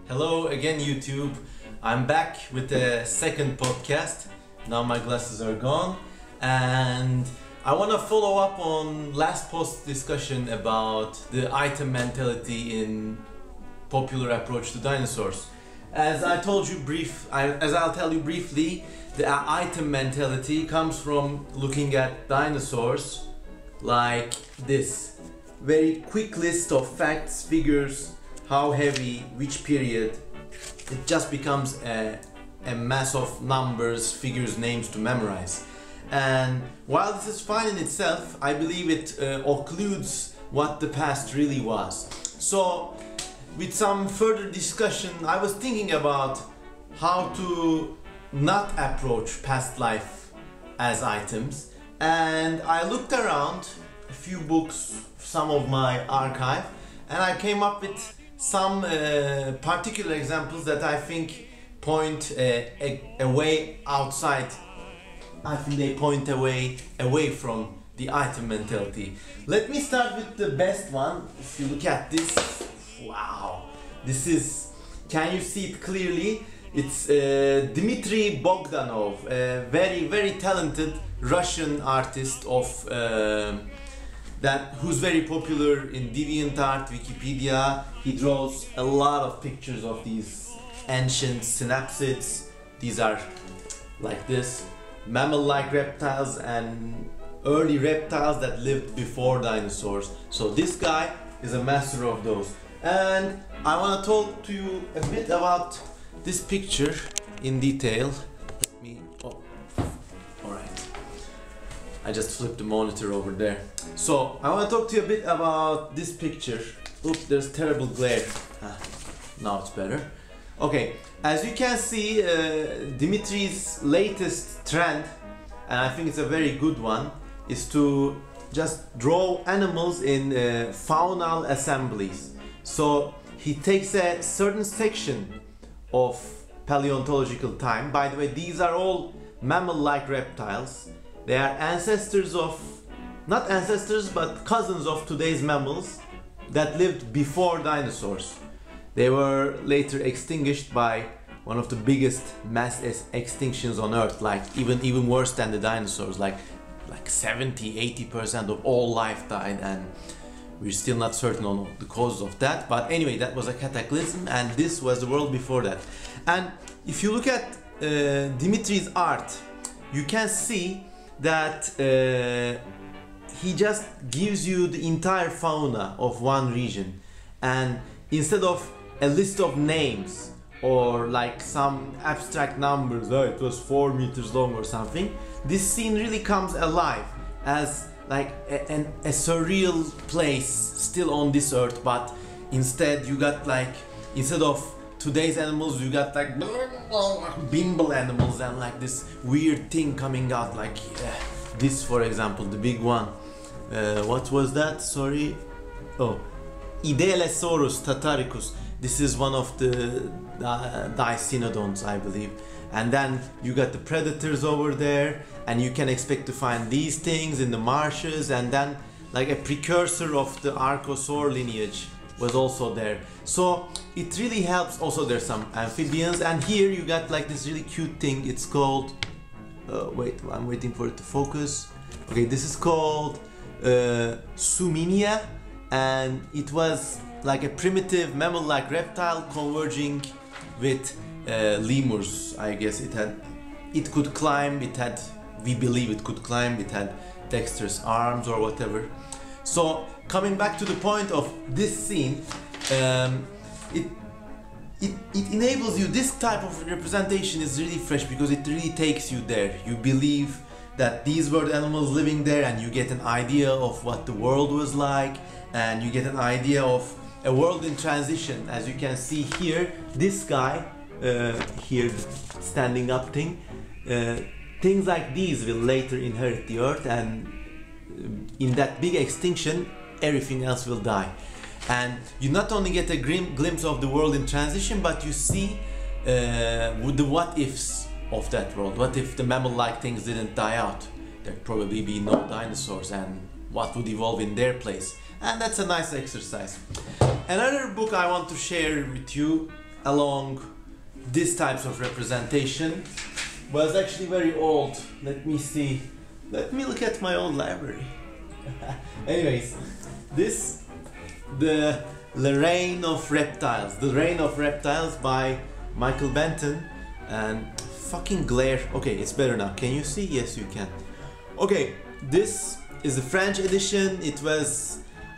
Hello again, YouTube. I'm back with the second podcast. Now my glasses are gone, and I want to follow up on last post discussion about the item mentality in popular approach to dinosaurs. As I'll tell you briefly, the item mentality comes from looking at dinosaurs like this. Very quick list of facts, figures, how heavy, which period. It just becomes a mass of numbers, figures, names to memorize. And while this is fine in itself, I believe it occludes what the past really was. So with some further discussion, I was thinking about how to not approach past life as items, and I looked around a few books, some of my archive, and I came up with some particular examples that I think point a way outside. I think they point away from the item mentality. Let me start with the best one. If you look at this, wow, this is, can you see it clearly? It's Dmitry Bogdanov, a very talented Russian artist of who's very popular in DeviantArt, Wikipedia. He draws a lot of pictures of these ancient synapsids. These are like this, mammal-like reptiles and early reptiles that lived before dinosaurs. So this guy is a master of those. And I want to talk to you a bit about this picture in detail. I just flipped the monitor over there. So I want to talk to you a bit about this picture. Oops, there's terrible glare. Now it's better. Okay, as you can see, Dimitri's latest trend, and I think it's a very good one, is to just draw animals in faunal assemblies. So he takes a certain section of paleontological time. By the way, these are all mammal-like reptiles. They are ancestors of, not ancestors, but cousins of today's mammals that lived before dinosaurs. They were later extinguished by one of the biggest mass extinctions on Earth, like even worse than the dinosaurs, like 70–80% of all life died, and we're still not certain on the causes of that. But anyway, that was a cataclysm, and this was the world before that. And if you look at Dimitri's art, you can see that he just gives you the entire fauna of one region, and instead of a list of names or like some abstract numbers, oh, it was 4 meters long or something, this scene really comes alive as like a surreal place still on this earth. But instead you got, like, instead of today's animals, you got like bimble animals and like this weird thing coming out, like this, for example, the big one. What was that? Sorry. Oh, Dinosaurus tataricus. This is one of the Dicynodons, I believe. And then you got the predators over there, and you can expect to find these things in the marshes. And then like a precursor of the Archosaur lineage was also there. So it really helps. Also there's some amphibians, and here you got like this really cute thing. It's called wait, I'm waiting for it to focus. Okay, this is called Suminia, and it was like a primitive mammal-like reptile converging with lemurs. I guess it could climb, we believe it could climb, it had dexterous arms or whatever. So coming back to the point of this scene, it enables you, this type of representation is really fresh because it really takes you there. You believe that these were the animals living there, and you get an idea of what the world was like, and you get an idea of a world in transition. As you can see here, this guy here, standing up thing, things like these will later inherit the earth, and in that big extinction everything else will die. And you not only get a glimpse of the world in transition, but you see with the what ifs of that world. What if the mammal-like things didn't die out? There'd probably be no dinosaurs, and what would evolve in their place? And that's a nice exercise. Another book I want to share with you along these types of representation was actually very old. Let me see. Let me look at my old library. Anyways, the Reign of Reptiles. The Reign of Reptiles by Michael Benton. And fucking glare. Okay, it's better now. Can you see? Yes, you can. Okay, this is the French edition.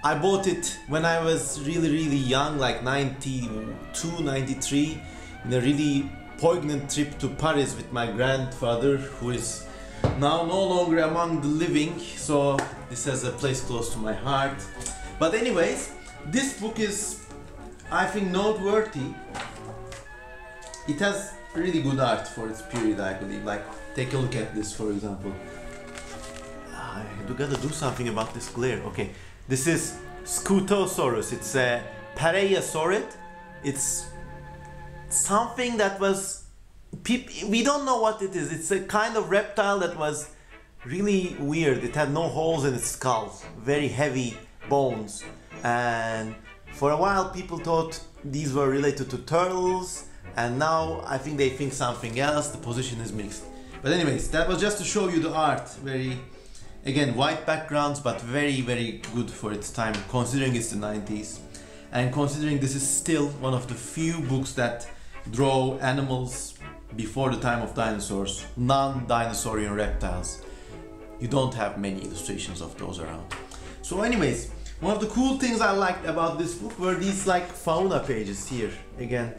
I bought it when I was really young, like 92, 93, in a really poignant trip to Paris with my grandfather, who is now no longer among the living, so this has a place close to my heart. But anyways, this book is, I think, noteworthy. It has really good art for its period, I believe. Like, take a look at this, for example. I gotta do something about this glare. Okay, this is Scutosaurus. It's a Paraeosaurid. It's something that was... we don't know what it is. It's a kind of reptile that was really weird. It had no holes in its skull, very heavy bones, and for a while people thought these were related to turtles, and now I think they think something else. The position is mixed. But anyways, that was just to show you the art. Very, again, white backgrounds, but very good for its time, considering it's the 90s, and considering this is still one of the few books that draw animals before the time of dinosaurs, non-dinosaurian reptiles. You don't have many illustrations of those around. So anyways, one of the cool things I liked about this book were these like fauna pages here. Again,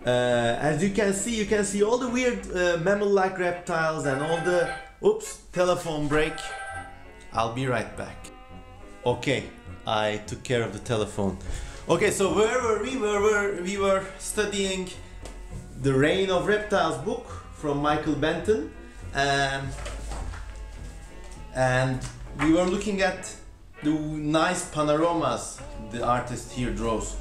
as you can see all the weird mammal-like reptiles and all the... Oops, telephone break. I'll be right back. Okay, I took care of the telephone. Okay, so where were we? We were studying the Reign of Reptiles book from Michael Benton, and we were looking at the nice panoramas the artist here draws.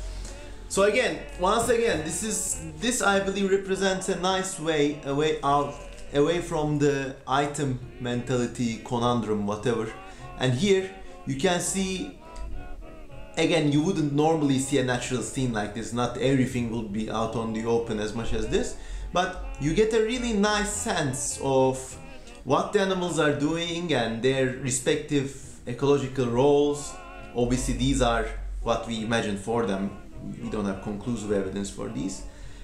So again, once again, this I believe represents a nice way away from the item mentality, conundrum, whatever. And here you can see, again, you wouldn't normally see a natural scene like this. Not everything will be out on the open as much as this, but you get a really nice sense of what the animals are doing and their respective ecological roles. Obviously these are what we imagine for them. We don't have conclusive evidence for these.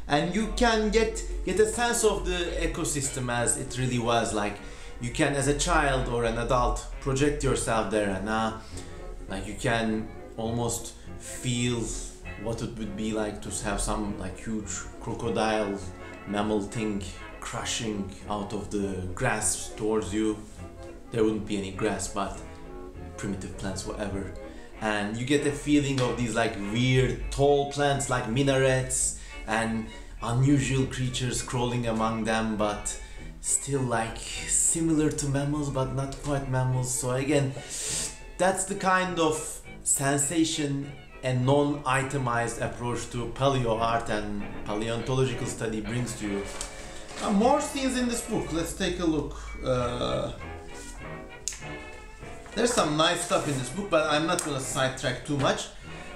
And you can get a sense of the ecosystem as it really was. Like, you can, as a child or an adult, project yourself there, and like you can almost feel what it would be like to have some like huge crocodile mammal thing crushing out of the grass towards you. There wouldn't be any grass, but primitive plants, whatever. And you get a feeling of these like weird tall plants like minarets and unusual creatures crawling among them, but still like similar to mammals but not quite mammals. So again, that's the kind of sensation and non-itemized approach to paleo art and paleontological study brings to you. More scenes in this book. Let's take a look. There's some nice stuff in this book, but I'm not gonna sidetrack too much.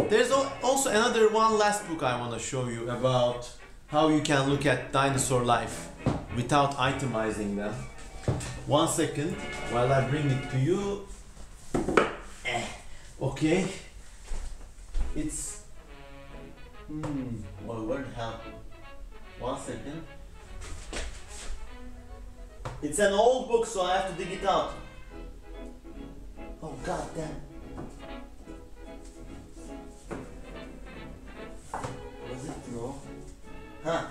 There's also one last book I want to show you about how you can look at dinosaur life without itemizing them. 1 second while I bring it to you. Okay. It's... well, where the hell? 1 second. It's an old book, so I have to dig it out. Oh, god damn. Was it? No. Huh.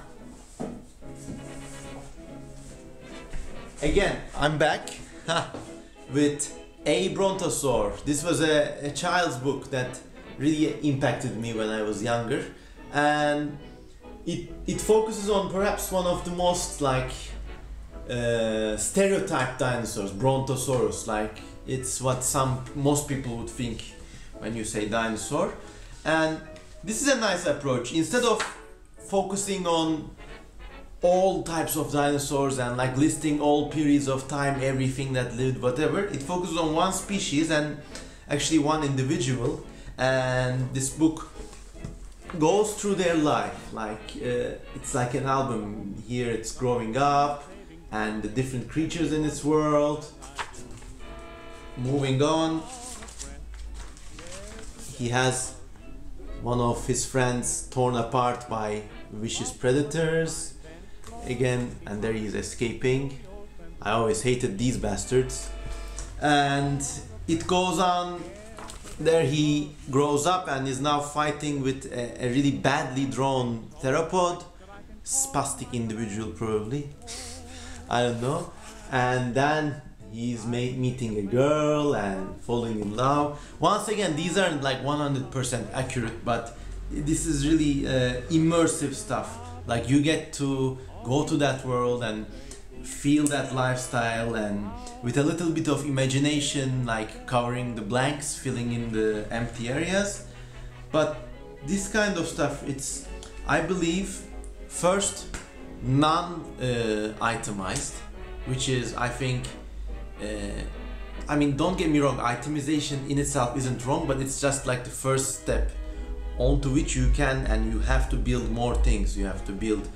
Again, I'm back with A Brontosaur. This was a child's book that really impacted me when I was younger, and it focuses on perhaps one of the most like stereotyped dinosaurs, Brontosaurus. Like, it's what most people would think when you say dinosaur. And this is a nice approach. Instead of focusing on all types of dinosaurs and like listing all periods of time, everything that lived, whatever, it focuses on one species and actually one individual. And this book goes through their life, like it's like an album. Here it's growing up and the different creatures in its world. Moving on, he has one of his friends torn apart by vicious predators again, and there he is escaping. I always hated these bastards. And it goes on. There he grows up and is now fighting with a really badly drawn theropod, spastic individual probably, I don't know. And then he's meeting a girl and falling in love. Once again, these aren't like 100% accurate, but this is really immersive stuff. Like you get to go to that world and feel that lifestyle, and with a little bit of imagination, like covering the blanks, filling in the empty areas. But this kind of stuff, it's, I believe, first non-itemized, which is, I think, I mean, don't get me wrong, itemization in itself isn't wrong, but it's just like the first step onto which you can, and you have to build more things. You have to build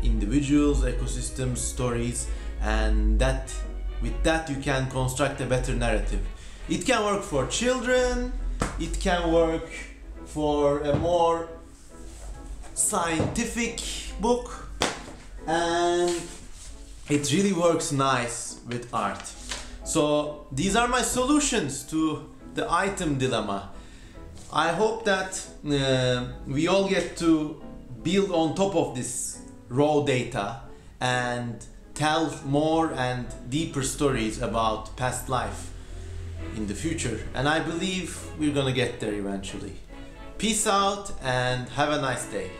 individuals, ecosystems, stories, and that with that you can construct a better narrative. It can work for children, it can work for a more scientific book, and it really works nice with art. So these are my solutions to the item dilemma. I hope that we all get to build on top of this raw data and tell more and deeper stories about past life in the future, and I believe we're gonna get there eventually. Peace out and have a nice day.